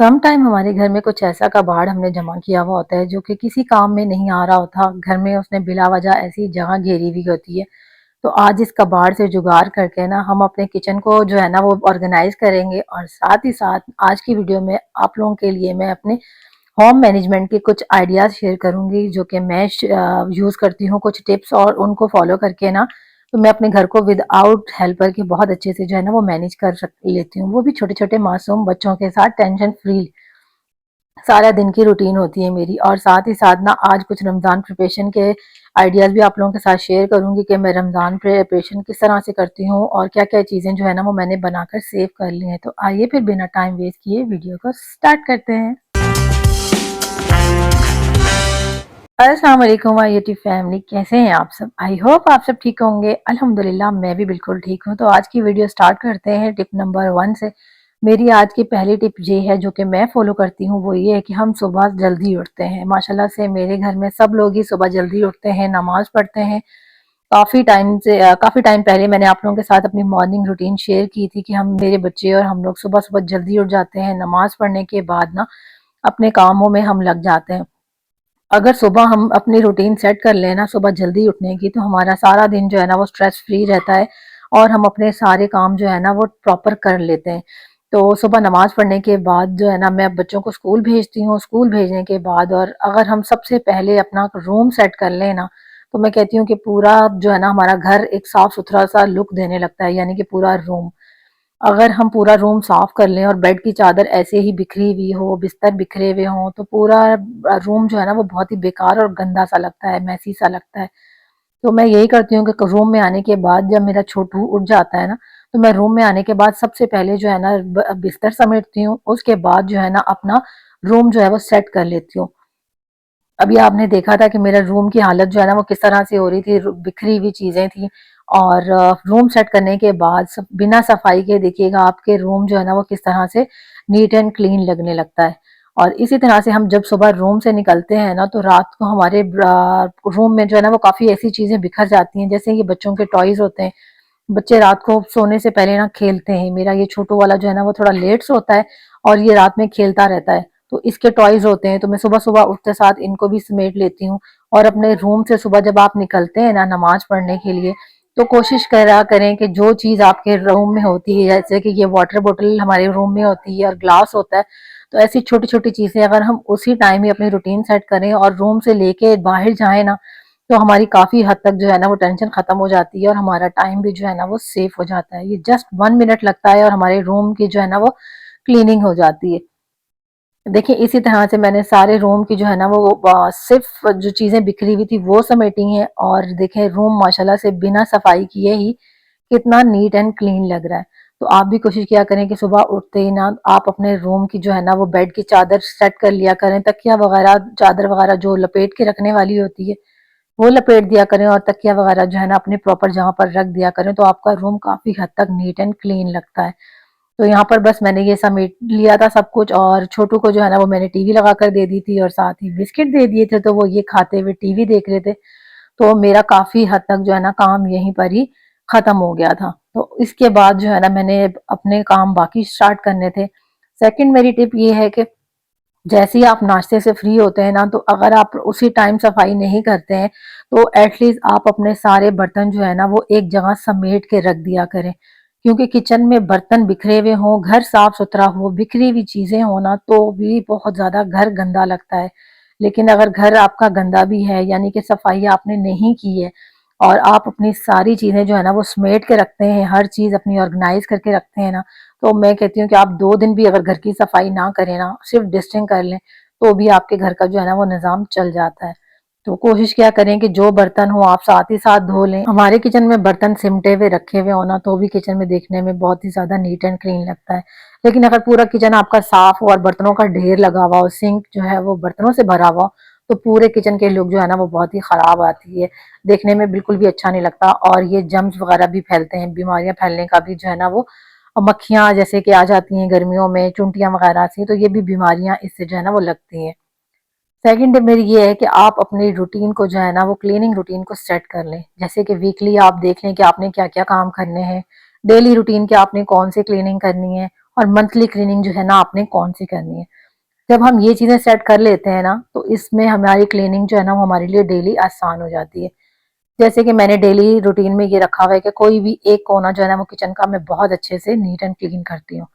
Some time हमारे घर में कुछ ऐसा कबाड़ हमने जमा किया हुआ होता है जो कि किसी काम में नहीं आ रहा होता। घर में उसने बिला वजह ऐसी जगह घेरी हुई होती है। तो आज इस कबाड़ से जुगाड़ करके ना हम अपने किचन को जो है ना वो ऑर्गेनाइज करेंगे, और साथ ही साथ आज की वीडियो में आप लोगों के लिए मैं अपने होम मैनेजमेंट के कुछ आइडियाज शेयर करूंगी जो कि मैं यूज करती हूँ, कुछ टिप्स, और उनको फॉलो करके ना तो मैं अपने घर को विदाउट हेल्पर के बहुत अच्छे से जो है ना वो मैनेज लेती हूँ, वो भी छोटे छोटे मासूम बच्चों के साथ टेंशन फ्री। सारा दिन की रूटीन होती है मेरी। और साथ ही साथ ना आज कुछ रमज़ान प्रिपरेशन के आइडियाज़ भी आप लोगों के साथ शेयर करूंगी कि मैं रमज़ान प्रिपरेशन किस तरह से करती हूँ और क्या क्या चीज़ें जो है ना वो मैंने बनाकर सेव कर ली हैं। तो आइए फिर बिना टाइम वेस्ट किए वीडियो को स्टार्ट करते हैं। अस्सलाम वालेकुम माय यूट्यूब फैमिली, कैसे हैं आप सब? आई होप आप सब ठीक होंगे। अल्हम्दुलिल्लाह मैं भी बिल्कुल ठीक हूँ। तो आज की वीडियो स्टार्ट करते हैं टिप नंबर 1 से। मेरी आज की पहली टिप ये है जो कि मैं फॉलो करती हूँ, वो ये है कि हम सुबह जल्दी उठते हैं। माशाल्लाह से मेरे घर में सब लोग ही सुबह जल्दी उठते हैं, नमाज पढ़ते हैं। काफ़ी टाइम पहले मैंने आप लोगों के साथ अपनी मॉर्निंग रूटीन शेयर की थी कि हम, मेरे बच्चे और हम लोग सुबह सुबह जल्दी उठ जाते हैं। नमाज पढ़ने के बाद ना अपने कामों में हम लग जाते हैं। अगर सुबह हम अपनी रूटीन सेट कर लेना सुबह जल्दी उठने की, तो हमारा सारा दिन जो है ना वो स्ट्रेस फ्री रहता है और हम अपने सारे काम जो है ना वो प्रॉपर कर लेते हैं। तो सुबह नमाज पढ़ने के बाद जो है ना मैं बच्चों को स्कूल भेजती हूँ। स्कूल भेजने के बाद और अगर हम सबसे पहले अपना रूम सेट कर लें ना, तो मैं कहती हूँ कि पूरा जो है ना हमारा घर एक साफ सुथरा सा लुक देने लगता है, यानी कि पूरा रूम। अगर हम पूरा रूम साफ कर लें और बेड की चादर ऐसे ही बिखरी हुई हो, बिस्तर बिखरे हुए हों, तो पूरा रूम जो है ना वो बहुत ही बेकार और गंदा सा लगता है, मैसी सा लगता है। तो मैं यही करती हूँ कि रूम में आने के बाद जब मेरा छोटू उठ जाता है ना, तो मैं रूम में आने के बाद सबसे पहले जो है ना बिस्तर समेटती हूँ। उसके बाद जो है ना अपना रूम जो है वो सेट कर लेती हूँ। अभी आपने देखा था कि मेरा रूम की हालत जो है ना वो किस तरह से हो रही थी, बिखरी हुई चीजें थी। और रूम सेट करने के बाद सब बिना सफाई के देखिएगा आपके रूम जो है ना वो किस तरह से नीट एंड क्लीन लगने लगता है। और इसी तरह से हम जब सुबह रूम से निकलते हैं ना, तो रात को हमारे रूम में जो है ना वो काफी ऐसी चीजें बिखर जाती हैं, जैसे ये बच्चों के टॉयज होते हैं। बच्चे रात को सोने से पहले ना खेलते हैं। मेरा ये छोटू वाला जो है ना वो थोड़ा लेट सोता है और ये रात में खेलता रहता है। तो इसके टॉयज होते हैं, तो मैं सुबह सुबह उठते साथ इनको भी समेट लेती हूँ। और अपने रूम से सुबह जब आप निकलते हैं ना नमाज पढ़ने के लिए, तो कोशिश करा करें कि जो चीज आपके रूम में होती है, जैसे कि ये वाटर बोतल हमारे रूम में होती है और ग्लास होता है, तो ऐसी छोटी छोटी चीजें अगर हम उसी टाइम ही अपनी रूटीन सेट करें और रूम से लेके बाहर जाएं ना, तो हमारी काफी हद तक जो है ना वो टेंशन खत्म हो जाती है और हमारा टाइम भी जो है ना वो सेफ हो जाता है। ये जस्ट 1 मिनट लगता है और हमारे रूम की जो है ना वो क्लीनिंग हो जाती है। देखिए इसी तरह से मैंने सारे रूम की जो है ना वो सिर्फ जो चीजें बिखरी हुई थी वो समेटी हैं, और देखें रूम माशाल्लाह से बिना सफाई किए ही कितना नीट एंड क्लीन लग रहा है। तो आप भी कोशिश किया करें कि सुबह उठते ही ना आप अपने रूम की जो है ना वो बेड की चादर सेट कर लिया करें, तकिया वगैरह चादर वगैरह जो लपेट के रखने वाली होती है वो लपेट दिया करें, और तकिया वगैरह जो है ना अपने प्रॉपर जगह पर रख दिया करें, तो आपका रूम काफी हद तक नीट एंड क्लीन लगता है। तो यहाँ पर बस मैंने ये समेट लिया था सब कुछ, और छोटू को जो है ना वो मैंने टीवी लगा कर दे दी थी और साथ ही बिस्किट दे दिए थे, तो वो ये खाते हुए टीवी देख रहे थे। तो मेरा काफी हद तक जो है ना काम यहीं पर ही खत्म हो गया था। तो इसके बाद जो है ना मैंने अपने काम बाकी स्टार्ट करने थे। सेकंड मेरी टिप ये है कि जैसे ही आप नाश्ते से फ्री होते हैं ना, तो अगर आप उसी टाइम सफाई नहीं करते हैं, तो एटलीस्ट आप अपने सारे बर्तन जो है ना वो एक जगह समेट के रख दिया करें। क्योंकि किचन में बर्तन बिखरे हुए हों, घर साफ सुथरा हो, बिखरी हुई चीजें हो ना, तो भी बहुत ज्यादा घर गंदा लगता है। लेकिन अगर घर आपका गंदा भी है, यानी कि सफाई आपने नहीं की है, और आप अपनी सारी चीजें जो है ना वो समेट के रखते हैं, हर चीज अपनी ऑर्गेनाइज करके रखते हैं ना, तो मैं कहती हूँ कि आप 2 दिन भी अगर घर की सफाई ना करें ना, सिर्फ डस्टिंग कर लें, तो भी आपके घर का जो है ना वो निजाम चल जाता है। तो कोशिश क्या करें कि जो बर्तन हो आप साथ ही साथ धो लें। हमारे किचन में बर्तन सिमटे हुए रखे हुए हो ना, तो भी किचन में देखने में बहुत ही ज्यादा नीट एंड क्लीन लगता है। लेकिन अगर पूरा किचन आपका साफ हो और बर्तनों का ढेर लगा हुआ हो, सिंक जो है वो बर्तनों से भरा हुआ हो, तो पूरे किचन के लुक जो है ना वो बहुत ही खराब आती है, देखने में बिल्कुल भी अच्छा नहीं लगता। और ये जम्स वगैरह भी फैलते हैं, बीमारियां फैलने का भी जो है ना वो, मक्खियां जैसे कि आ जाती हैं गर्मियों में, चुंटियां वगैरह से, तो ये भी बीमारियां इससे जो है ना वो लगती हैं। सेकंड टिप मेरी ये है कि आप अपनी रूटीन को जो है ना वो क्लीनिंग रूटीन को सेट कर लें। जैसे कि वीकली आप देख लें कि आपने क्या क्या काम करने हैं, डेली रूटीन के आपने कौन सी क्लीनिंग करनी है, और मंथली क्लीनिंग जो है ना आपने कौन सी करनी है। जब हम ये चीजें सेट कर लेते हैं ना तो इसमें हमारी क्लीनिंग जो है ना वो हमारे लिए डेली आसान हो जाती है। जैसे कि मैंने डेली रूटीन में ये रखा हुआ है कि कोई भी एक कोना जो है ना वो किचन का मैं बहुत अच्छे से नीट एंड क्लीन करती हूँ।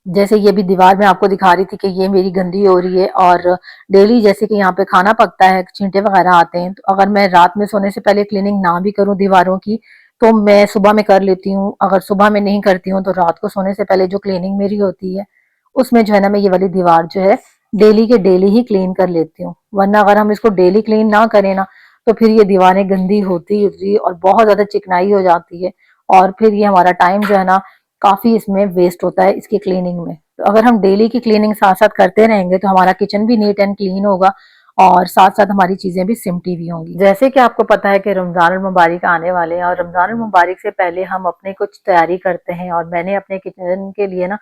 जैसे ये भी दीवार में आपको दिखा रही थी कि ये मेरी गंदी हो रही है, और डेली जैसे कि यहाँ पे खाना पकता है, छींटे वगैरह आते हैं, तो अगर मैं रात में सोने से पहले क्लीनिंग ना भी करूँ दीवारों की तो मैं सुबह में कर लेती हूँ। अगर सुबह में नहीं करती हूँ तो रात को सोने से पहले जो क्लीनिंग मेरी होती है उसमें जो है ना मैं ये वाली दीवार जो है डेली के डेली ही क्लीन कर लेती हूँ। वरना अगर हम इसको डेली क्लीन ना करें ना तो फिर ये दीवारें गंदी होती होती और बहुत ज्यादा चिकनाई हो जाती है, और फिर ये हमारा टाइम जो है ना काफी इसमें वेस्ट होता है इसकी क्लीनिंग में। तो अगर हम डेली की क्लीनिंग साथ साथ करते रहेंगे तो हमारा किचन भी नीट एंड क्लीन होगा और साथ साथ हमारी चीजें भी सिमटी भी होंगी। जैसे कि आपको पता है कि रमजान मुबारक आने वाले हैं, और रमजान मुबारक से पहले हम अपने कुछ तैयारी करते हैं, और मैंने अपने किचन के लिए ना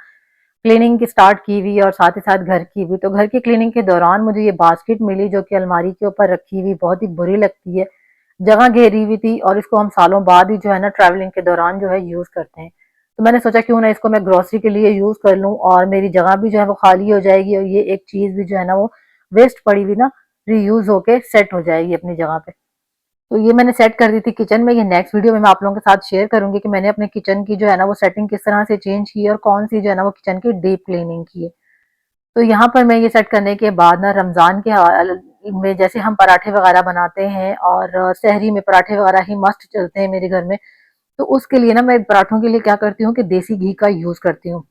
क्लीनिंग की स्टार्ट की हुई और साथ ही साथ घर की भी। तो घर की क्लीनिंग के दौरान मुझे ये बास्केट मिली जो कि अलमारी के ऊपर रखी हुई बहुत ही बुरी लगती है, जगह घेरी हुई थी, और इसको हम सालों बाद ही जो है ना ट्रैवलिंग के दौरान जो है यूज करते हैं। तो मैंने सोचा क्यों ना इसको मैं ग्रोसरी के लिए यूज कर लूं, और मेरी जगह भी जो है वो खाली हो जाएगी, और ये एक चीज भी जो है ना वो वेस्ट पड़ी हुई ना रीयूज होके सेट हो जाएगी अपनी जगह पे। तो ये मैंने सेट कर दी थी किचन में। ये नेक्स्ट वीडियो में मैं आप लोगों के साथ शेयर करूंगी कि मैंने अपने किचन की जो है ना वो सेटिंग किस तरह से चेंज की है और कौन सी जो है ना वो किचन की डीप क्लीनिंग की है। तो यहाँ पर मैं ये सेट करने के बाद ना रमजान के में जैसे हम पराठे वगैरह बनाते हैं, और सहरी में पराठे वगैरह ही मस्त चलते हैं मेरे घर में। तो उसके लिए ना मैं पराठों के लिए क्या करती हूँ कि देसी घी का यूज करती हूँ।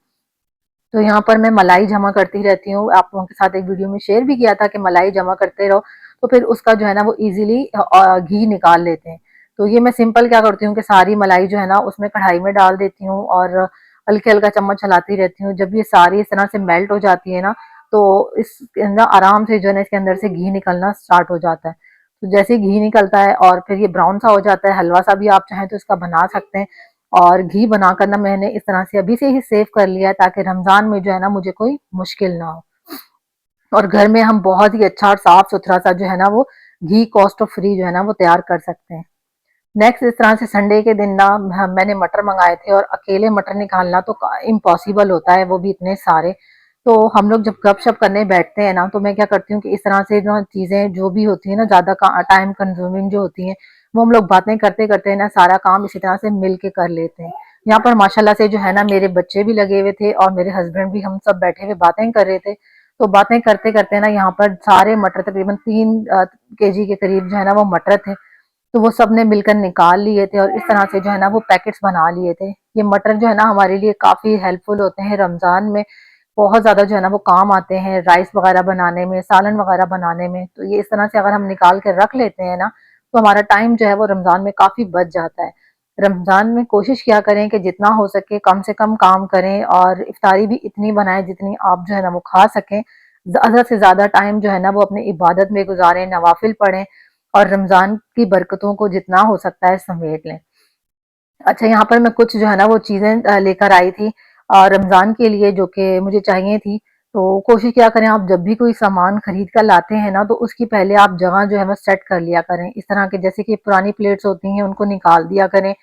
तो यहाँ पर मैं मलाई जमा करती रहती हूँ। आप लोगों के साथ एक वीडियो में शेयर भी किया था कि मलाई जमा करते रहो तो फिर उसका जो है ना वो इजीली घी निकाल लेते हैं। तो ये मैं सिंपल क्या करती हूँ कि सारी मलाई जो है ना उसमें कढ़ाई में डाल देती हूँ, और हल्के हल्का चम्मच चलाती रहती हूँ। जब ये सारी इस तरह से मेल्ट हो जाती है ना तो इसके अंदर आराम से जो है ना इसके अंदर से घी निकलना स्टार्ट हो जाता है। तो जैसे ही घी निकलता है और फिर ये ब्राउन सा हो जाता है, हलवा सा भी आप चाहें तो इसका बना सकते हैं। और घी बनाकर ना मैंने इस तरह से अभी से ही सेव कर लिया है ताकि रमजान में जो है ना मुझे कोई मुश्किल ना हो, और घर में हम बहुत ही अच्छा और साफ सुथरा सा जो है ना वो घी कॉस्ट ऑफ फ्री जो है ना वो तैयार कर सकते हैं। नेक्स्ट इस तरह से संडे के दिन ना मैंने मटर मंगाए थे, और अकेले मटर निकालना तो इम्पॉसिबल होता है, वो भी इतने सारे। तो हम लोग जब गपशप करने बैठते हैं ना तो मैं क्या करती हूँ कि इस तरह से जो चीजें जो भी होती है ना ज्यादा टाइम कंज्यूमिंग जो होती हैं वो हम लोग बातें करते करते ना सारा काम इसी तरह से मिल के कर लेते हैं। यहाँ पर माशाल्लाह से जो है ना मेरे बच्चे भी लगे हुए थे और मेरे हस्बैंड भी, हम सब बैठे हुए बातें कर रहे थे। तो बातें करते करते ना यहाँ पर सारे मटर तकरीबन 3 kg के करीब जो है ना वो मटर थे, तो वो सबने मिलकर निकाल लिए थे और इस तरह से जो है ना वो पैकेट्स बना लिए थे। ये मटर जो है ना हमारे लिए काफी हेल्पफुल होते हैं रमजान में, बहुत ज्यादा जो है ना वो काम आते हैं राइस वगैरह बनाने में, सालन वगैरह बनाने में। तो ये इस तरह से अगर हम निकाल के रख लेते हैं ना तो हमारा टाइम जो है वो रमजान में काफी बच जाता है। रमजान में कोशिश किया करें कि जितना हो सके कम से कम काम करें, और इफ्तारी भी इतनी बनाएं जितनी आप जो है ना वो खा सकें। ज्यादा से ज्यादा टाइम जो है ना वो अपने इबादत में गुजारें, नवाफिल पढ़ें, और रमजान की बरकतों को जितना हो सकता है समेट लें। अच्छा, यहाँ पर मैं कुछ जो है ना वो चीजें लेकर आई थी रमजान के लिए जो कि मुझे चाहिए थी। तो कोशिश किया करें आप जब भी कोई सामान खरीद कर लाते हैं ना तो उसकी पहले आप जगह जो है वो सेट कर लिया करें। इस तरह के जैसे कि पुरानी प्लेट्स होती हैं उनको निकाल दिया करें,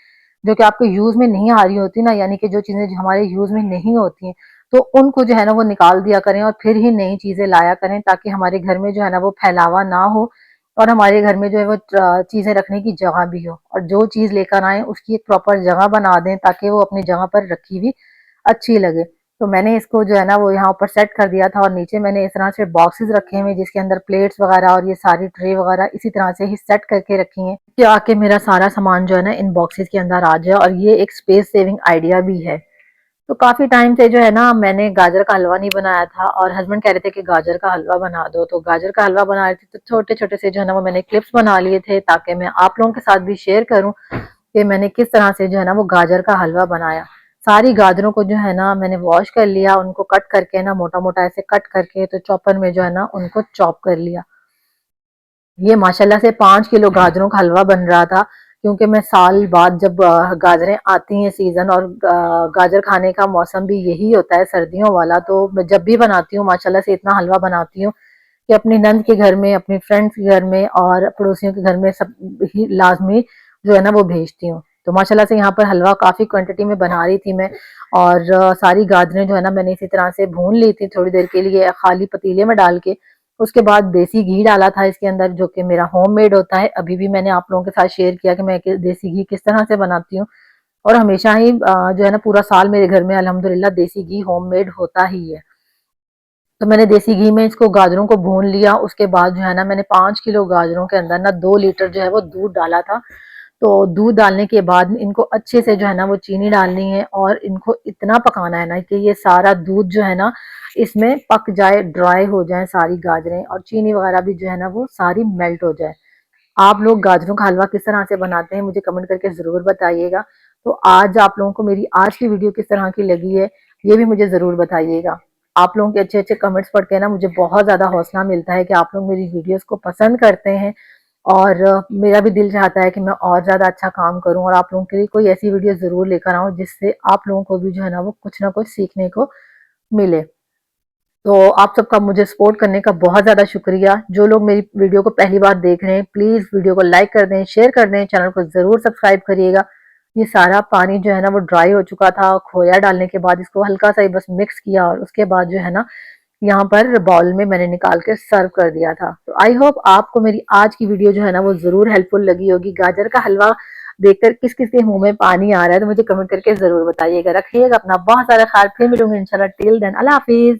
जो कि आपके यूज में नहीं आ रही होती ना, यानी कि जो चीजें जो हमारे यूज में नहीं होती हैं तो उनको जो है ना वो निकाल दिया करें और फिर ही नई चीजें लाया करें, ताकि हमारे घर में जो है ना वो फैलावा ना हो और हमारे घर में जो है वो चीजें रखने की जगह भी हो। और जो चीज लेकर आए उसकी एक प्रॉपर जगह बना दें ताकि वो अपनी जगह पर रखी हुई अच्छी लगे। तो मैंने इसको जो है ना वो यहाँ ऊपर सेट कर दिया था, और नीचे मैंने इस तरह से बॉक्सेस रखे हुए जिसके अंदर प्लेट्स वगैरह और ये सारी ट्रे वगैरह इसी तरह से ही सेट करके रखी हैं कि आके मेरा सारा सामान जो है ना इन बॉक्सेस के अंदर आ जाए, और ये एक स्पेस सेविंग आइडिया भी है। तो काफी टाइम से जो है ना मैंने गाजर का हलवा नहीं बनाया था, और हस्बैंड कह रहे थे कि गाजर का हलवा बना दो, तो गाजर का हलवा बना रही थी। तो छोटे छोटे से जो है ना वो मैंने क्लिप्स बना लिए थे ताकि मैं आप लोगों के साथ भी शेयर करूं कि मैंने किस तरह से जो है ना वो गाजर का हलवा बनाया। सारी गाजरों को जो है ना मैंने वॉश कर लिया, उनको कट करके ना मोटा मोटा ऐसे कट करके तो चॉपर में जो है ना उनको चॉप कर लिया। ये माशाल्लाह से 5 किलो गाजरों का हलवा बन रहा था, क्योंकि मैं साल बाद जब गाजरें आती हैं सीजन, और गाजर खाने का मौसम भी यही होता है सर्दियों वाला, तो मैं जब भी बनाती हूँ माशाल्लाह से इतना हलवा बनाती हूँ कि अपनी नंद के घर में, अपनी फ्रेंड्स के घर में और पड़ोसियों के घर में सब ही लाजमी जो है ना वो भेजती हूँ। तो माशाल्लाह से यहाँ पर हलवा काफ़ी क्वांटिटी में बना रही थी मैं। और सारी गाजरें जो है ना मैंने इसी तरह से भून ली थी थोड़ी देर के लिए खाली पतीले में डाल के। उसके बाद देसी घी डाला था इसके अंदर, जो कि मेरा होममेड होता है। अभी भी मैंने आप लोगों के साथ शेयर किया कि मैं देसी घी किस तरह से बनाती हूँ। और हमेशा ही जो है ना पूरा साल मेरे घर में अल्हम्दुलिल्लाह देसी घी होममेड होता ही है। तो मैंने देसी घी में इसको गाजरों को भून लिया। उसके बाद जो है ना मैंने 5 किलो गाजरों के अंदर ना 2 लीटर जो है वो दूध डाला था। तो दूध डालने के बाद इनको अच्छे से जो है ना वो चीनी डालनी है और इनको इतना पकाना है ना कि ये सारा दूध जो है ना इसमें पक जाए, ड्राई हो जाए सारी गाजरें, और चीनी वगैरह भी जो है ना वो सारी मेल्ट हो जाए। आप लोग गाजरों का हलवा किस तरह से बनाते हैं मुझे कमेंट करके ज़रूर बताइएगा। तो आज आप लोगों को मेरी आज की वीडियो किस तरह की लगी है ये भी मुझे ज़रूर बताइएगा। आप लोगों के अच्छे-अच्छे कमेंट्स पढ़ के ना मुझे बहुत ज़्यादा हौसला मिलता है कि आप लोग मेरी वीडियोस को पसंद करते हैं। और मेरा भी दिल चाहता है कि मैं और ज़्यादा अच्छा काम करूँ और आप लोगों के लिए कोई ऐसी वीडियो ज़रूर लेकर आऊँ जिससे आप लोगों को भी जो है ना वो कुछ ना कुछ सीखने को मिले। तो आप सबका मुझे सपोर्ट करने का बहुत ज़्यादा शुक्रिया। जो लोग मेरी वीडियो को पहली बार देख रहे हैं प्लीज़ वीडियो को लाइक कर दें, शेयर कर दें, चैनल को ज़रूर सब्सक्राइब करिएगा। ये सारा पानी जो है ना वो ड्राई हो चुका था। खोया डालने के बाद इसको हल्का सा ही बस मिक्स किया और उसके बाद जो है ना यहाँ पर बाउल में मैंने निकाल के सर्व कर दिया था। तो आई होप आपको मेरी आज की वीडियो जो है ना वो ज़रूर हेल्पफुल लगी होगी। गाजर का हलवा देखकर किस किस के मुंह में पानी आ रहा है तो मुझे कमेंट करके ज़रूर बताइएगा। रखिएगा अपना बहुत सारा ख्याल। फिर मिलूंगी इंशाल्लाह। टिल देन अल्लाह हाफिज़।